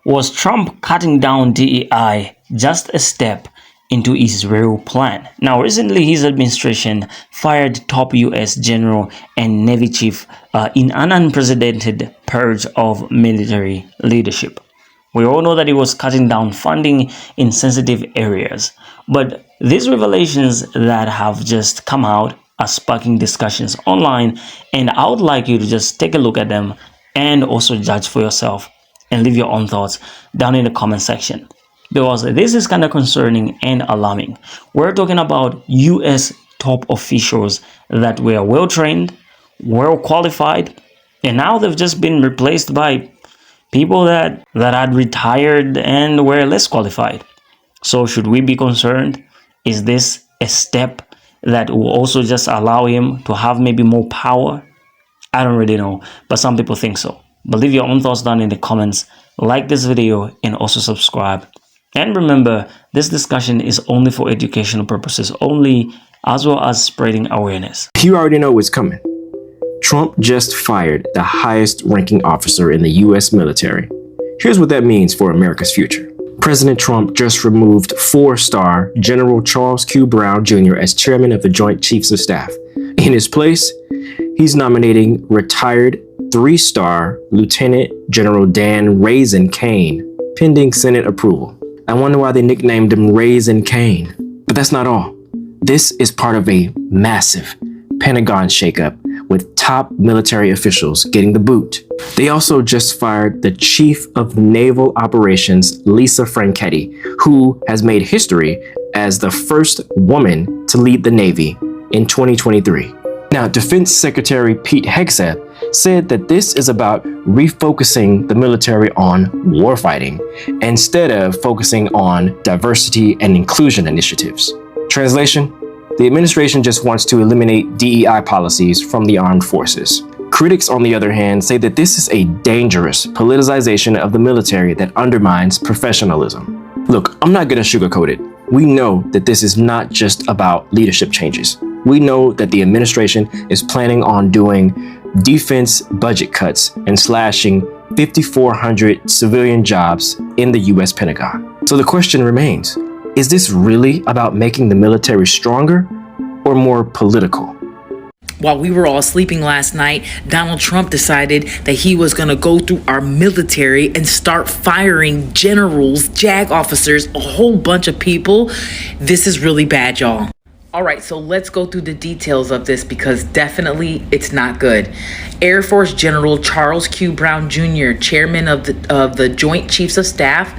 Was Trump cutting down DEI just a step into his real plan? Now, recently, his administration fired top U.S. general and Navy chief in an unprecedented purge of military leadership. We all know that he was cutting down funding in sensitive areas, but these revelations that have just come out are sparking discussions online, and I would like you to just take a look at them and also judge for yourself and leave your own thoughts down in the comment section, because this is kind of concerning and alarming. We're talking about US top officials that were well trained, well qualified, and now they've just been replaced by people that had retired and were less qualified. So should we be concerned? Is this a step that will also just allow him to have maybe more power? I don't really know, but some people think so. But leave your own thoughts down in the comments, like this video, and also subscribe. And remember, this discussion is only for educational purposes only, as well as spreading awareness. You already know what's coming. Trump just fired the highest ranking officer in the US military. Here's what that means for America's future. President Trump just removed 4-star General Charles Q. Brown Jr. as chairman of the Joint Chiefs of Staff. In his place, he's nominating retired 3-star Lieutenant General Dan Raisin Kane, pending Senate approval. I wonder why they nicknamed him Raisin Kane. But that's not all. This is part of a massive Pentagon shakeup with top military officials getting the boot. They also just fired the Chief of Naval Operations, Lisa Franchetti, who has made history as the first woman to lead the Navy in 2023. Now, Defense Secretary Pete Hegseth said that this is about refocusing the military on warfighting instead of focusing on diversity and inclusion initiatives. Translation: the administration just wants to eliminate DEI policies from the armed forces. Critics, on the other hand, say that this is a dangerous politicization of the military that undermines professionalism. Look, I'm not going to sugarcoat it. We know that this is not just about leadership changes. We know that the administration is planning on doing defense budget cuts and slashing 5,400 civilian jobs in the US Pentagon. So the question remains, is this really about making the military stronger or more political? While we were all sleeping last night, Donald Trump decided that he was going to go through our military and start firing generals, JAG officers, a whole bunch of people. This is really bad, y'all. All right, so let's go through the details of this, because definitely it's not good. Air Force General Charles Q. Brown Jr., Chairman of the Joint Chiefs of Staff,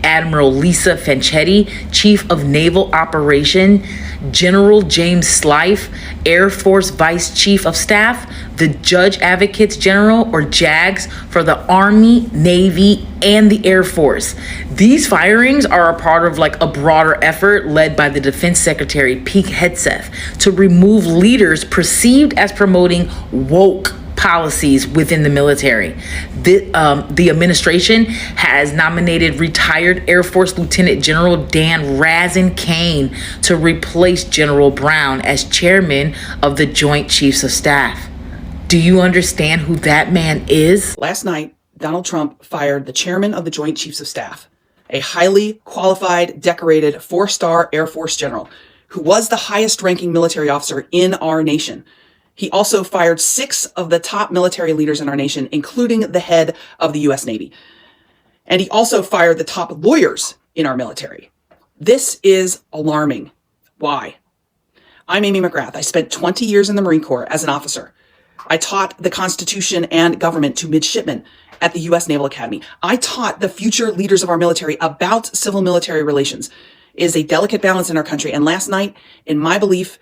Admiral Lisa Franchetti, Chief of Naval Operation, General James Slife, Air Force Vice Chief of Staff, the Judge Advocates General, or JAGs, for the Army, Navy, and the Air Force. These firings are a part of a broader effort led by the Defense Secretary Pete Hegseth to remove leaders perceived as promoting woke policies within the military. The administration has nominated retired Air Force Lieutenant General Dan Raisin Kane to replace General Brown as chairman of the Joint Chiefs of Staff. Do you understand who that man is? Last night, Donald Trump fired the chairman of the Joint Chiefs of Staff, a highly qualified, decorated 4-star Air Force general who was the highest ranking military officer in our nation. He also fired 6 of the top military leaders in our nation, including the head of the U.S. Navy. And he also fired the top lawyers in our military. This is alarming. Why? I'm Amy McGrath. I spent 20 years in the Marine Corps as an officer. I taught the Constitution and government to midshipmen at the U.S. Naval Academy. I taught the future leaders of our military about civil-military relations. It is a delicate balance in our country. And last night, in my belief,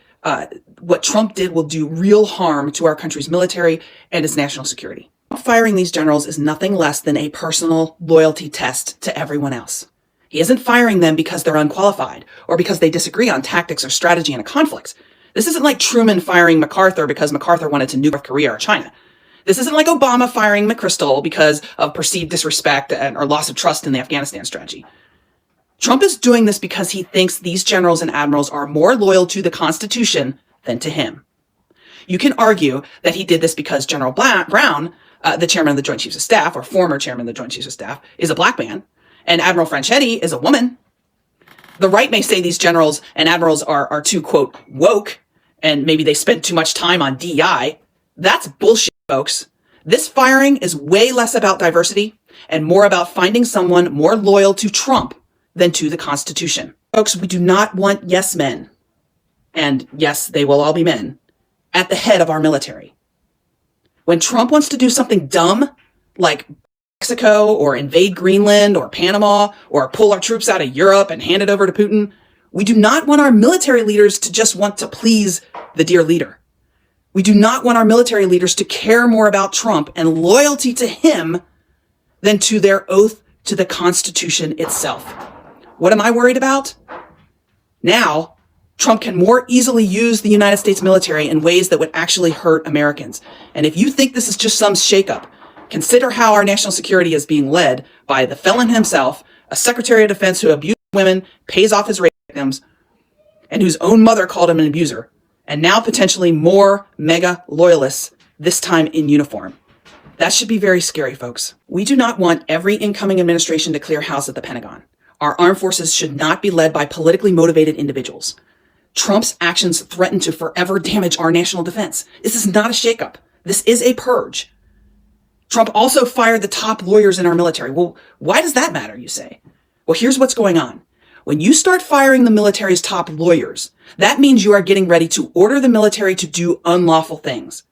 what Trump did will do real harm to our country's military and its national security. Firing these generals is nothing less than a personal loyalty test to everyone else. He isn't firing them because they're unqualified or because they disagree on tactics or strategy in a conflict. This isn't like Truman firing MacArthur because MacArthur wanted to nuke North Korea or China. This isn't like Obama firing McChrystal because of perceived disrespect or loss of trust in the Afghanistan strategy. Trump is doing this because he thinks these generals and admirals are more loyal to the Constitution than to him. You can argue that he did this because General Brown, the chairman of the Joint Chiefs of Staff, or former chairman of the Joint Chiefs of Staff, is a black man And Admiral Franchetti is a woman. The right may say these generals and admirals are too, quote, woke, and maybe they spent too much time on DEI. That's bullshit, folks. This firing is way less about diversity and more about finding someone more loyal to Trump than to the Constitution. Folks, we do not want yes men, and yes, they will all be men, at the head of our military. When Trump wants to do something dumb, like Mexico or invade Greenland or Panama or pull our troops out of Europe and hand it over to Putin, we do not want our military leaders to just want to please the dear leader. We do not want our military leaders to care more about Trump and loyalty to him than to their oath to the Constitution itself. What am I worried about? Now, Trump can more easily use the United States military in ways that would actually hurt Americans. And if you think this is just some shakeup, consider how our national security is being led by the felon himself, a Secretary of Defense who abuses women, pays off his rape victims, and whose own mother called him an abuser, and now potentially more mega loyalists, this time in uniform. That should be very scary, folks. We do not want every incoming administration to clear house at the Pentagon. Our armed forces should not be led by politically motivated individuals. Trump's actions threaten to forever damage our national defense. This is not a shakeup. This is a purge. Trump also fired the top lawyers in our military. Well, why does that matter, you say? Well, here's what's going on. When you start firing the military's top lawyers, that means you are getting ready to order the military to do unlawful things.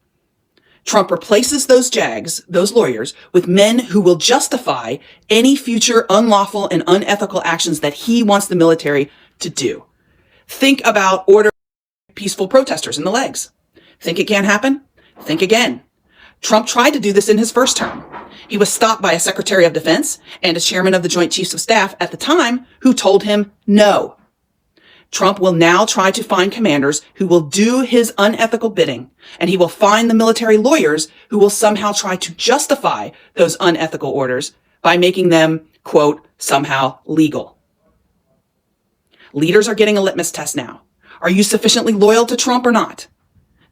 Trump replaces those JAGs, those lawyers, with men who will justify any future unlawful and unethical actions that he wants the military to do. Think about ordering peaceful protesters in the legs. Think it can't happen? Think again. Trump tried to do this in his first term. He was stopped by a Secretary of Defense and a chairman of the Joint Chiefs of Staff at the time who told him no. Trump will now try to find commanders who will do his unethical bidding, and he will find the military lawyers who will somehow try to justify those unethical orders by making them, quote, somehow legal. Leaders are getting a litmus test now. Are you sufficiently loyal to Trump or not?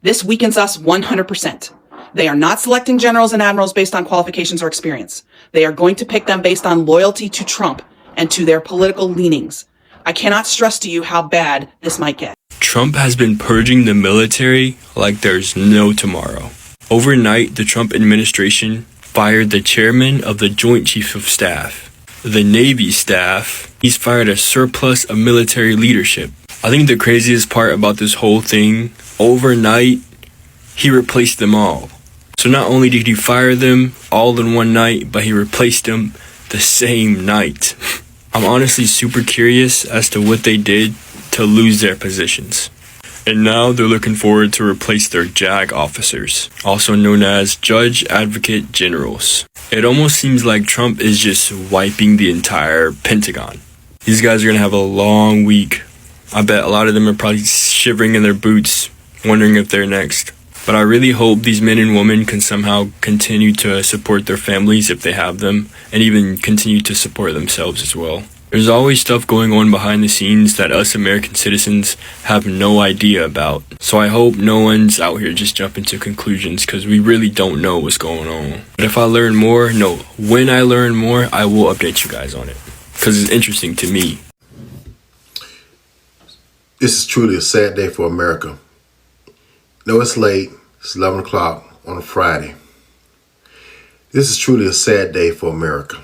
This weakens us 100%. They are not selecting generals and admirals based on qualifications or experience. They are going to pick them based on loyalty to Trump and to their political leanings. I cannot stress to you how bad this might get. Trump has been purging the military like there's no tomorrow. Overnight, the Trump administration fired the chairman of the Joint Chiefs of Staff. The Navy staff, he's fired a surplus of military leadership. I think the craziest part about this whole thing, overnight, he replaced them all. So not only did he fire them all in one night, but he replaced them the same night. I'm honestly super curious as to what they did to lose their positions. And now they're looking forward to replace their JAG officers, also known as Judge Advocate Generals. It almost seems like Trump is just wiping the entire Pentagon. These guys are going to have a long week. I bet a lot of them are probably shivering in their boots, wondering if they're next. But I really hope these men and women can somehow continue to support their families if they have them, and even continue to support themselves as well. There's always stuff going on behind the scenes that us American citizens have no idea about. So I hope no one's out here just jumping to conclusions, because we really don't know what's going on. But if I learn more, when I learn more, I will update you guys on it, because it's interesting to me. This is truly a sad day for America. No, it's late. It's 11 o'clock on a Friday. This is truly a sad day for America.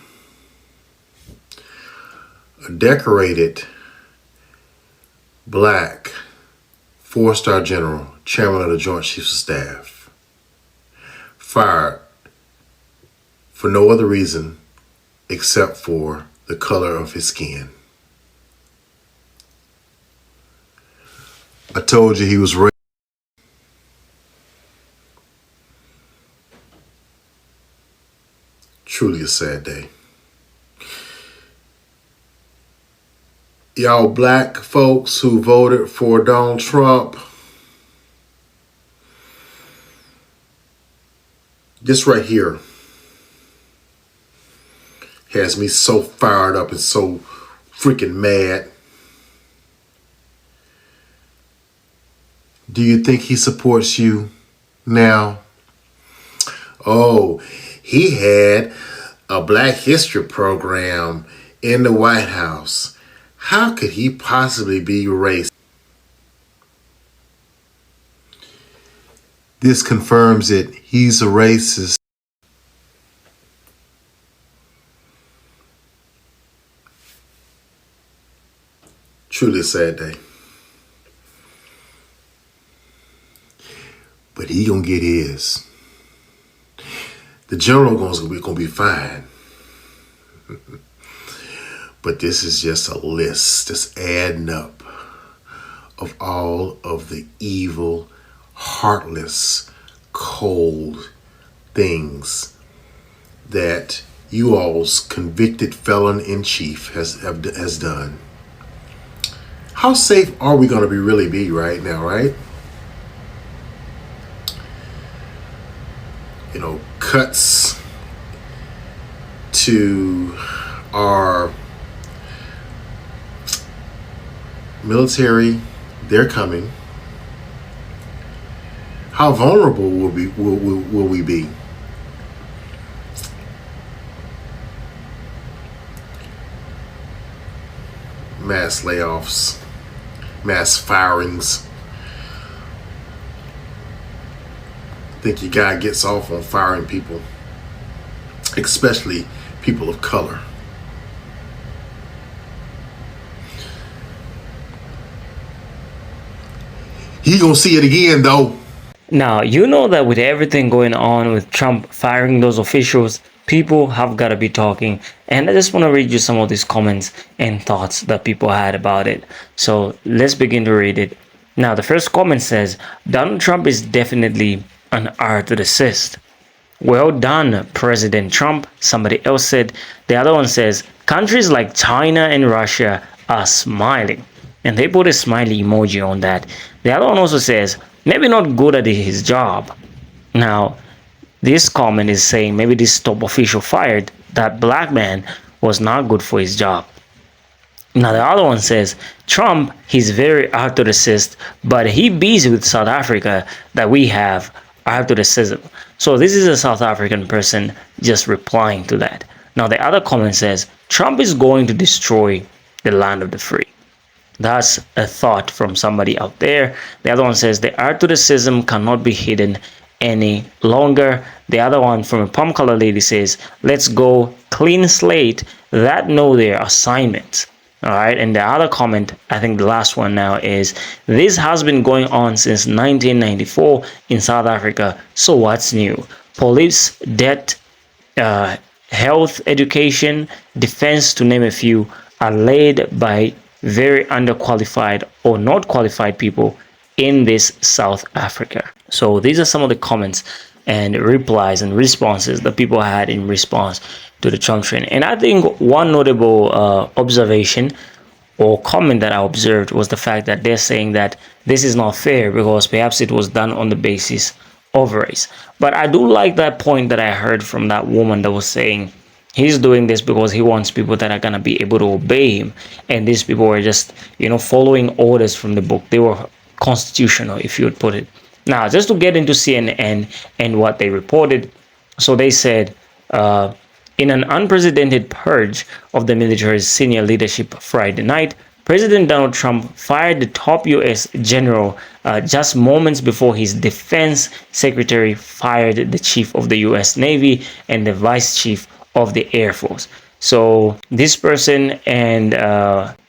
A decorated black 4-star general, chairman of the Joint Chiefs of Staff, fired for no other reason except for the color of his skin. I told you he was racist. Truly a sad day. Y'all black folks who voted for Donald Trump, this right here has me so fired up and so freaking mad. Do you think he supports you now? Oh, he had a Black History program in the White House. How could he possibly be racist? This confirms it. He's a racist. Truly a sad day. But he gonna get his. The general gonna be fine. But this is just a list, just adding up of all of the evil, heartless, cold things that you all's convicted felon in chief has done. How safe are we gonna really be right now, right? You know, cuts to our military, they're coming. How vulnerable will we be? Mass layoffs, mass firings. I think your guy gets off on firing people, especially people of color. He gonna see it again though. Now, you know that with everything going on with Trump firing those officials, people have got to be talking. And I just want to read you some of these comments and thoughts that people had about it. So let's begin to read it. Now, the first comment says, Donald Trump is definitely an artist. Well done, President Trump, somebody else said. The other one says, countries like China and Russia are smiling. And they put a smiley emoji on that. The other one also says, maybe not good at his job. Now, this comment is saying maybe this top official fired that black man was not good for his job. Now, the other one says, Trump, he's very authoricist, but he busy with South Africa that we have authoricism. So this is a South African person just replying to that. Now, the other comment says, Trump is going to destroy the land of the free. That's a thought from somebody out there. The other one says the authoricism cannot be hidden any longer. The other one from a palm color lady says, let's go clean slate that know their assignments. All right. And the other comment, I think the last one now is, this has been going on since 1994 in South Africa. So what's new? Police, debt, health, education, defense, to name a few, are led by very underqualified or not qualified people in this South Africa. So these are some of the comments and replies and responses that people had in response to the Trump training. And I think one notable observation or comment that I observed was the fact that they're saying that this is not fair because perhaps it was done on the basis of race. But I do like that point that I heard from that woman that was saying he's doing this because he wants people that are going to be able to obey him. And these people were just, following orders from the book. They were constitutional, if you would put it. Now, just to get into CNN and what they reported. So they said, in an unprecedented purge of the military's senior leadership Friday night, President Donald Trump fired the top U.S. general just moments before his defense secretary fired the chief of the U.S. Navy and the vice chief of the Air Force. So this person and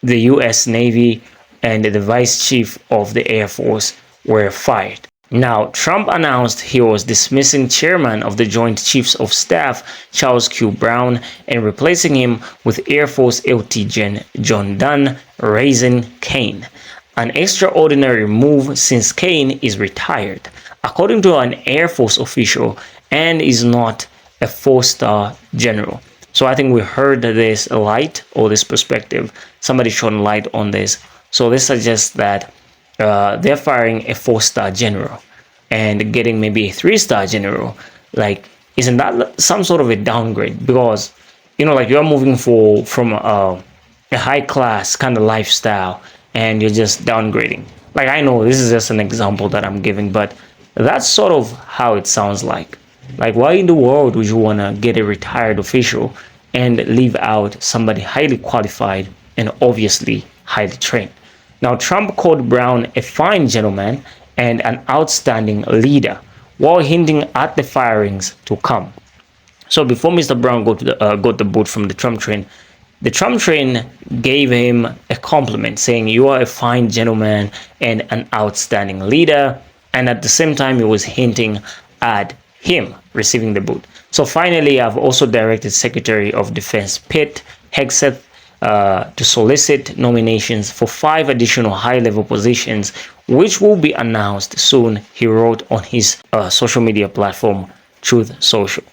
the U.S. Navy and the vice chief of the Air Force were fired. Now, Trump announced he was dismissing chairman of the Joint Chiefs of Staff, Charles Q. Brown, and replacing him with Air Force LT Gen John Dunn, raising Kane. An extraordinary move since Kane is retired, according to an Air Force official, and is not a four-star general. So I think we heard this light or this perspective. Somebody shone light on this. So this suggests that they're firing a four-star general and getting maybe a three-star general. Like, isn't that some sort of a downgrade? Because, like you're moving from a high-class kind of lifestyle and you're just downgrading. Like, I know this is just an example that I'm giving, but that's sort of how it sounds like. Like, why in the world would you want to get a retired official and leave out somebody highly qualified and obviously highly trained. Now, Trump called Brown a fine gentleman and an outstanding leader, while hinting at the firings to come. So before Mr. Brown got the boot from the Trump train gave him a compliment, saying, "You are a fine gentleman and an outstanding leader." And at the same time, he was hinting at him receiving the boot. So finally, I've also directed Secretary of Defense Pete Hegseth to solicit nominations for 5 additional high-level positions, which will be announced soon, he wrote on his social media platform, Truth Social.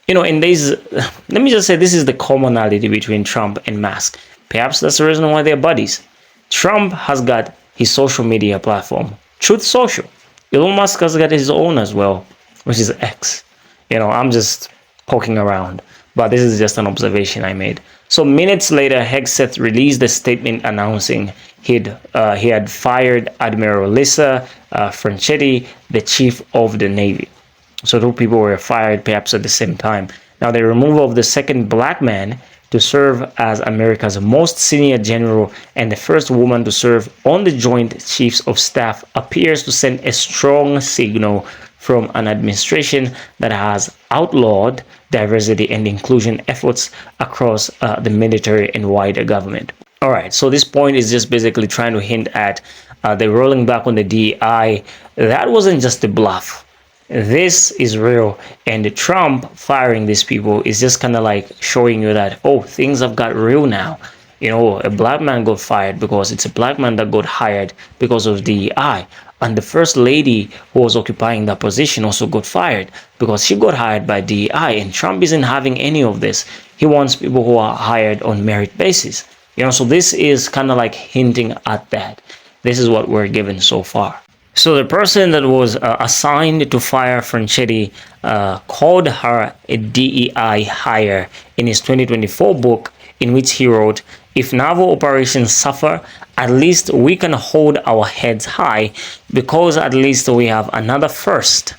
And let me just say, this is the commonality between Trump and Musk. Perhaps that's the reason why they're buddies. Trump has got his social media platform, Truth Social. Elon Musk has got his own as well, which is X. I'm just poking around, but this is just an observation I made. So minutes later, Hegseth released a statement announcing he had fired Admiral Lisa Franchetti, the chief of the Navy. So 2 people were fired perhaps at the same time. Now, the removal of the second black man to serve as America's most senior general and the first woman to serve on the Joint Chiefs of Staff appears to send a strong signal from an administration that has outlawed diversity and inclusion efforts across the military and wider government. All right, so this point is just basically trying to hint at the rolling back on the DEI. That wasn't just a bluff. This is real, and Trump firing these people is just kind of like showing you that, oh, things have got real now. A black man got fired because it's a black man that got hired because of DEI. And the first lady who was occupying that position also got fired because she got hired by DEI. And Trump isn't having any of this. He wants people who are hired on merit basis. So this is kind of like hinting at that. This is what we're given so far. So the person that was assigned to fire Franchetti called her a DEI hire in his 2024 book, in which he wrote, "If naval operations suffer, at least we can hold our heads high because at least we have another first,"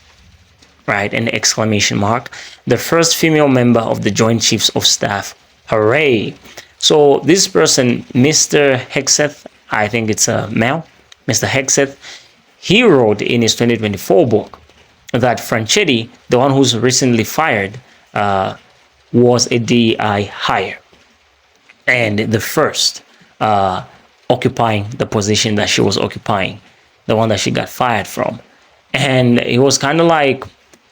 right? An exclamation mark. "The first female member of the Joint Chiefs of Staff. Hooray!" So this person, Mr. Hegseth, I think it's a male, Mr. Hegseth, he wrote in his 2024 book that Franchetti, the one who's recently fired, was a DEI hire and the first occupying the position that she was occupying, the one that she got fired from. And he was kind of like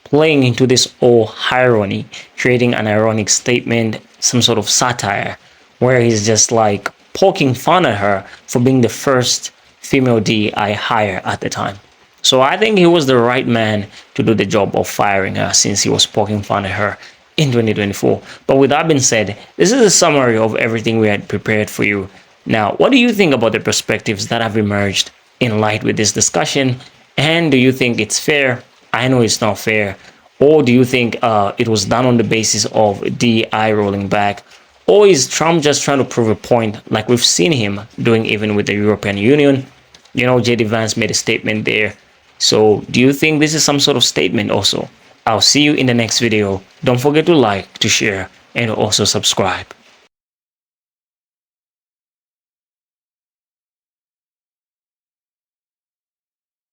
playing into this old irony, creating an ironic statement, some sort of satire, where he's just like poking fun at her for being the first female DEI hire at the time. So I think he was the right man to do the job of firing her, since he was poking fun at her in 2024. But with that being said, this is a summary of everything we had prepared for you. Now, what do you think about the perspectives that have emerged in light with this discussion? And do you think it's fair? I know it's not fair. Or do you think it was done on the basis of DEI rolling back? Or is Trump just trying to prove a point, like we've seen him doing even with the European Union? J.D. Vance made a statement there. So do you think this is some sort of statement also? I'll see you in the next video. Don't forget to like, to share, and also subscribe.